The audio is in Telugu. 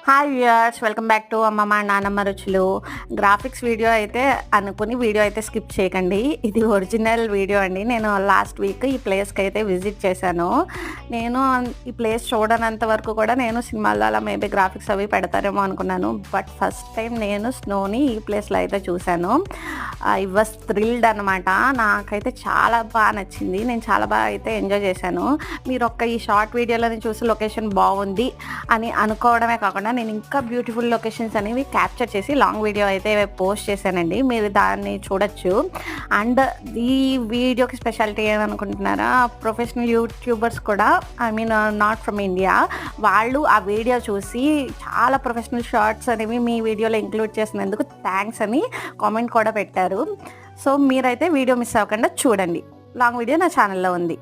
Hi viewers, welcome back to అమ్మమ్మ నానమ్మ రుచులు. గ్రాఫిక్స్ వీడియో అయితే అనుకుని వీడియో అయితే స్కిప్ చేయకండి. ఇది ఒరిజినల్ వీడియో అండి. నేను లాస్ట్ వీక్ ఈ ప్లేస్కి అయితే విజిట్ చేశాను. నేను ఈ ప్లేస్ చూడనంత వరకు కూడా నేను సినిమాల్లో అలా మేబీ గ్రాఫిక్స్ అవి పెడతారేమో అనుకున్నాను. బట్ ఫస్ట్ టైం నేను స్నోని ఈ ప్లేస్లో అయితే చూశాను. ఐ వాస్ థ్రిల్డ్ అనమాట. నాకైతే చాలా బాగా నచ్చింది. నేను చాలా బాగా అయితే ఎంజాయ్ చేశాను. మీరు ఈ షార్ట్ వీడియోలని చూసి లొకేషన్ బాగుంది అని అనుకోవడమే కాకుండా నేను ఇంకా బ్యూటిఫుల్ లొకేషన్స్ అనేవి క్యాప్చర్ చేసి లాంగ్ వీడియో అయితే పోస్ట్ చేశానండి. మీరు దాన్ని చూడొచ్చు. అండ్ ఈ వీడియోకి స్పెషాలిటీ ఏమనుకుంటున్నారా, ప్రొఫెషనల్ యూట్యూబర్స్ కూడా, I mean not from India, వాళ్ళు ఆ వీడియో చూసి చాలా ప్రొఫెషనల్ షార్ట్స్ అనేవి మీ వీడియోలో ఇంక్లూడ్ చేసినందుకు థ్యాంక్స్ అని కామెంట్ కూడా పెట్టారు. సో మీరైతే వీడియో మిస్ అవ్వకుండా చూడండి. లాంగ్ వీడియో నా ఛానల్లో ఉంది.